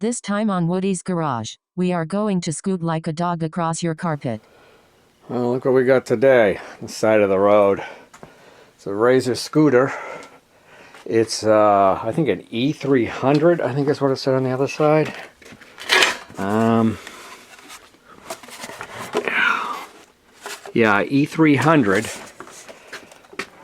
This time on Woody's Garage, we are going to scoot like a dog across your carpet. Well, look what we got today, the side of the road. It's a Razor scooter. It's, I think an E300, I think that's what it said on the other side. Yeah, E300.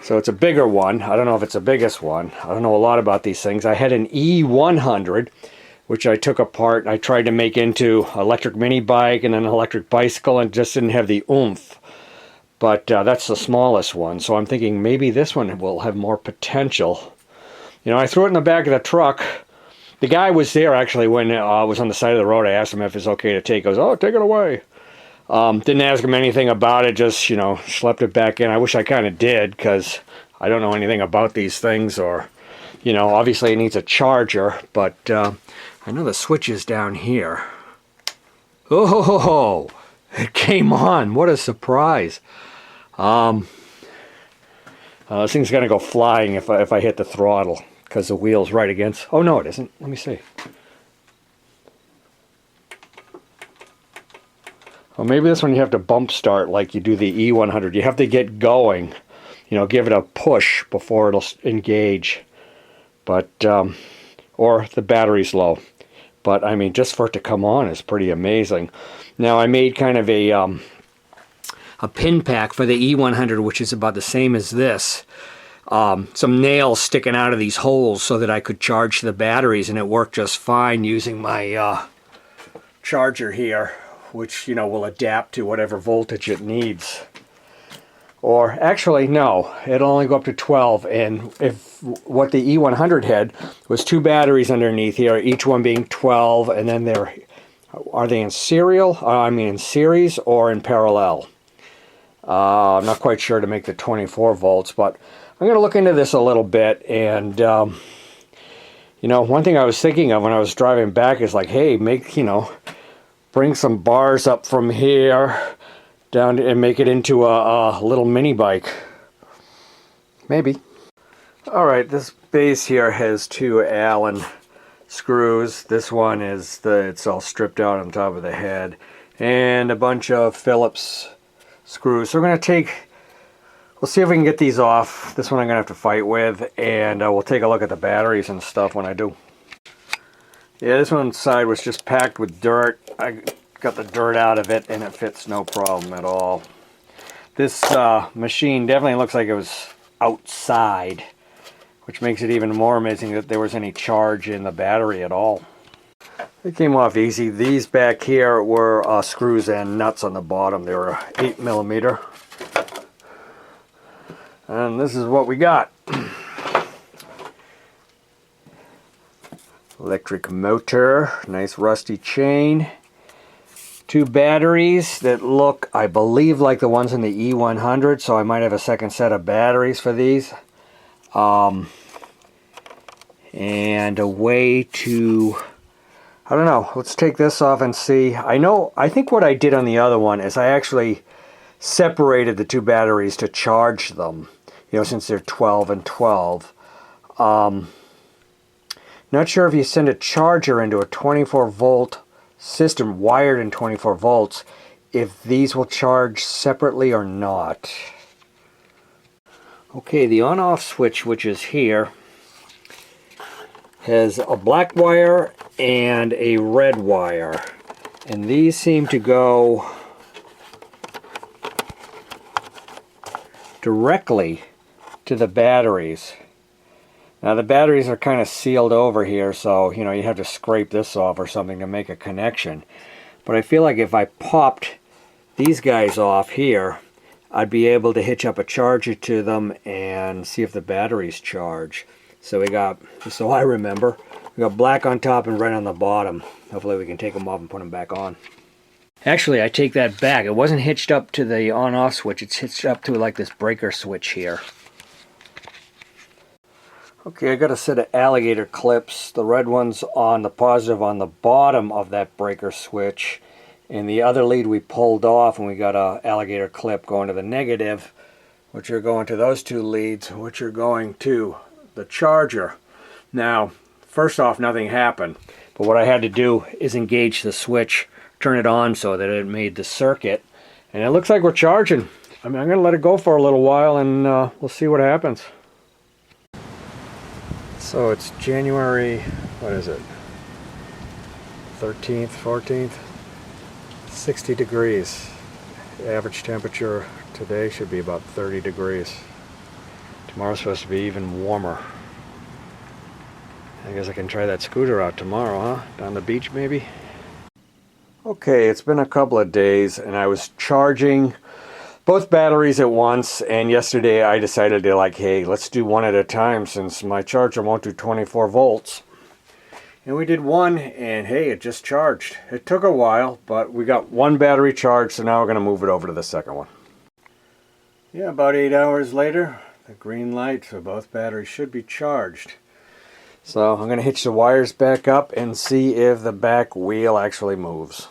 So it's a bigger one. I don't know if it's the biggest one. I don't know a lot about these things. I had an E100, which I took apart. I tried to make into electric mini bike and an electric bicycle, and just didn't have the oomph. But that's the smallest one. So I'm thinking maybe this one will have more potential. You know, I threw it in the back of the truck. The guy was there actually when I was on the side of the road. I asked him if it's okay to take. He goes, "Oh, take it away." Didn't ask him anything about it, just, you know, schlepped it back in. I wish I kind of did, because I don't know anything about these things, or, you know, obviously it needs a charger, but I know the switch is down here. Oh, it came on. What a surprise. This thing's going to go flying if I hit the throttle, because the wheel's right against... Oh, no, it isn't. Let me see. Well, maybe this one you have to bump start like you do the E100. You have to get going, you know, give it a push before it'll engage. But, or the battery's low. But, I mean, just for it to come on is pretty amazing. Now, I made kind of a pin pack for the E100, which is about the same as this. Some nails sticking out of these holes so that I could charge the batteries, and it worked just fine using my charger here, which, you know, will adapt to whatever voltage it needs. Or actually, no, it'll only go up to 12. And if what the E100 had was two batteries underneath here, each one being 12, and then are they in serial? I mean, in series or in parallel? I'm not quite sure to make the 24 volts, but I'm going to look into this a little bit. And you know, one thing I was thinking of when I was driving back is like, hey, bring some bars up from here down and make it into a little mini bike. Maybe. Alright, this base here has two Allen screws. This one is it's all stripped out on top of the head. And a bunch of Phillips screws. So we're going to we'll see if we can get these off. This one I'm going to have to fight with. And we'll take a look at the batteries and stuff when I do. Yeah, this one side was just packed with dirt. I got the dirt out of it, and it fits no problem at all. This machine definitely looks like it was outside, which makes it even more amazing that there was any charge in the battery at all. It came off easy. These back here were screws and nuts on the bottom. They were 8mm. And this is what we got. Electric motor, nice rusty chain, two batteries that look, I believe, like the ones in the E100, so I might have a second set of batteries for these. And a way to, I don't know, let's take this off and see. I think what I did on the other one is I actually separated the two batteries to charge them, you know, since they're 12 and 12. Not sure if you send a charger into a 24 volt system wired in 24 volts, if these will charge separately or not. Okay, the on-off switch, which is here, has a black wire and a red wire. And these seem to go directly to the batteries. Now the batteries are kind of sealed over here, so you know you have to scrape this off or something to make a connection. But I feel like if I popped these guys off here, I'd be able to hitch up a charger to them and see if the batteries charge. So we got, so I remember, we got black on top and red on the bottom. Hopefully we can take them off and put them back on. Actually, I take that back. It wasn't hitched up to the on-off switch. It's hitched up to like this breaker switch here. Okay, I got a set of alligator clips. The red one's on the positive on the bottom of that breaker switch. And the other lead we pulled off, and we got a alligator clip going to the negative, which are going to those two leads, which are going to the charger. Now, first off, nothing happened. But what I had to do is engage the switch, turn it on so that it made the circuit. And it looks like we're charging. I mean, I'm going to let it go for a little while and we'll see what happens. So it's January, what is it? 13th, 14th? 60 degrees. The average temperature today should be about 30 degrees. Tomorrow's supposed to be even warmer. I guess I can try that scooter out tomorrow, huh? Down the beach maybe? Okay, it's been a couple of days and I was charging both batteries at once, and yesterday I decided to like, hey, let's do one at a time since my charger won't do 24 volts. And we did one, and hey, it just charged. It took a while, but we got one battery charged, so now we're going to move it over to the second one. Yeah, about 8 hours later, the green light, so both batteries should be charged. So I'm going to hitch the wires back up and see if the back wheel actually moves.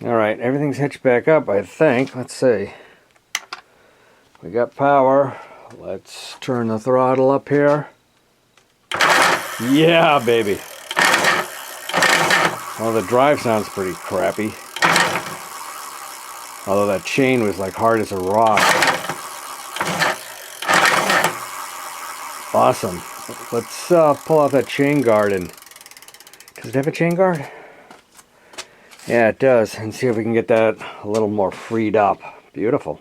Alright, everything's hitched back up, I think. Let's see. We got power. Let's turn the throttle up here. Yeah, baby. Well, the drive sounds pretty crappy. Although that chain was like hard as a rock. Awesome. Let's pull off that chain guard and... Does it have a chain guard? Yeah, it does. And see if we can get that a little more freed up. Beautiful.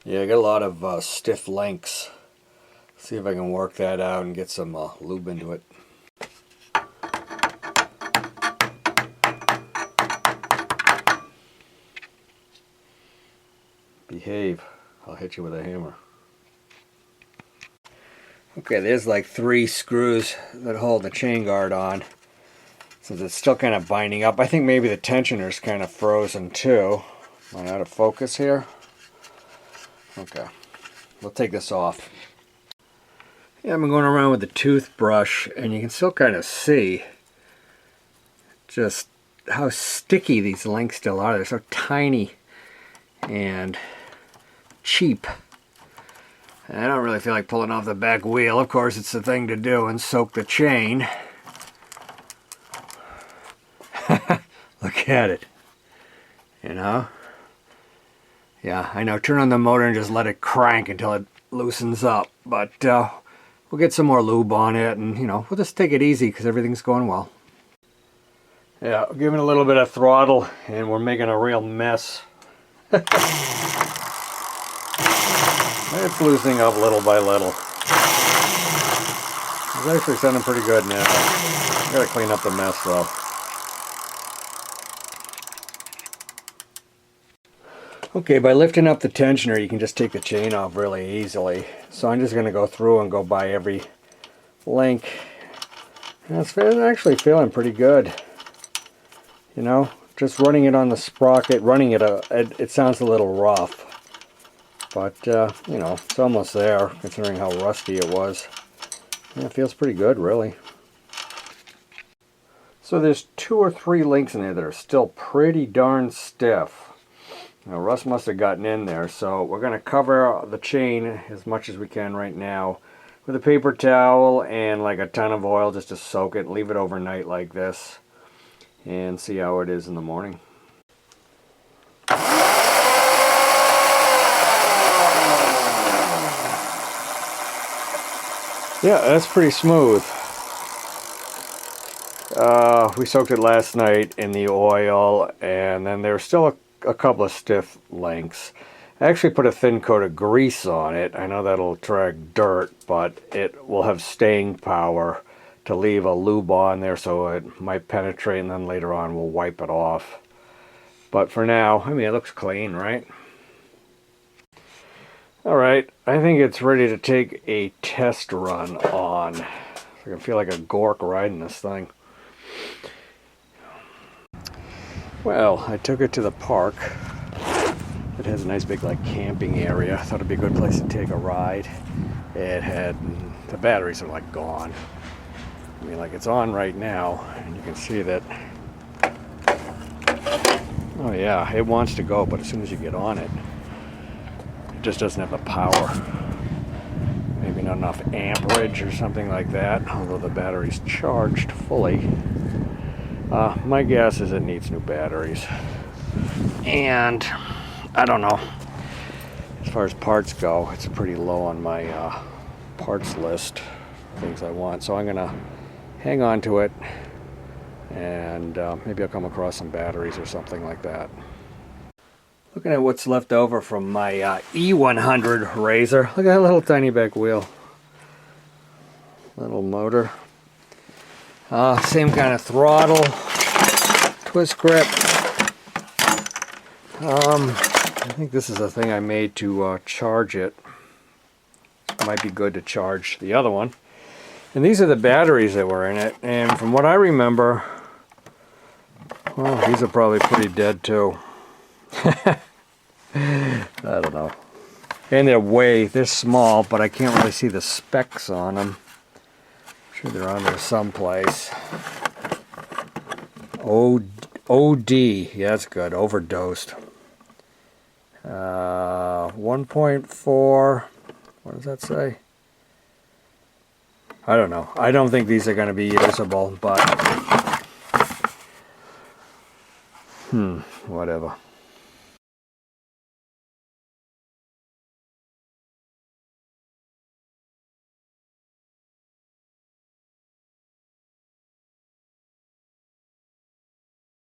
Yeah, I got a lot of stiff links. See if I can work that out and get some lube into it. Behave. I'll hit you with a hammer. Okay, there's like 3 screws that hold the chain guard on. Since it's still kind of binding up. I think maybe the tensioner's kind of frozen too. Am I out of focus here? Okay. We'll take this off. Yeah, I'm going around with the toothbrush and you can still kind of see just how sticky these links still are. They're so tiny and cheap. And I don't really feel like pulling off the back wheel. Of course, it's the thing to do and soak the chain. Look at it. You know? Yeah, I know. Turn on the motor and just let it crank until it loosens up. But we'll get some more lube on it and, you know, we'll just take it easy because everything's going well. Yeah, we're giving a little bit of throttle and we're making a real mess. It's loosening up little by little. It's actually sounding pretty good now. I gotta clean up the mess though. Okay, by lifting up the tensioner, you can just take the chain off really easily. So I'm just going to go through and go by every link. And it's actually feeling pretty good. You know, just running it on the sprocket, running it, it sounds a little rough. But, you know, it's almost there, considering how rusty it was. Yeah, it feels pretty good, really. So there's 2 or 3 links in there that are still pretty darn stiff. Now, rust must have gotten in there, so we're going to cover the chain as much as we can right now with a paper towel and like a ton of oil just to soak it, leave it overnight like this, and see how it is in the morning. Yeah, that's pretty smooth. We soaked it last night in the oil, and then there's still a couple of stiff links. I actually put a thin coat of grease on it. I know that'll attract dirt, but it will have staying power to leave a lube on there so it might penetrate, and then later on we'll wipe it off. But for now, I mean, it looks clean, right? Alright, I think it's ready to take a test run on. I can feel like a gork riding this thing. Well, I took it to the park. It has a nice big like camping area. I thought it'd be a good place to take a ride. It had, the batteries are like gone. I mean, like it's on right now, and you can see that, oh yeah, it wants to go, but as soon as you get on it, it just doesn't have the power. Maybe getting enough amperage or something like that, although the battery's charged fully. My guess is it needs new batteries. And I don't know. As far as parts go, it's pretty low on my parts list, things I want. So I'm gonna hang on to it, and maybe I'll come across some batteries or something like that. Looking at what's left over from my E100 Razor. Look at that little tiny back wheel. Little motor. Same kind of throttle. Twist grip. I think this is a thing I made to charge it. Might be good to charge the other one. And these are the batteries that were in it. And from what I remember, well, these are probably pretty dead too. I don't know. And they're small, but I can't really see the specs on them. I'm sure they're on there someplace. OD, yeah, that's good. Overdosed. 1.4. What does that say? I don't know. I don't think these are going to be usable, but whatever.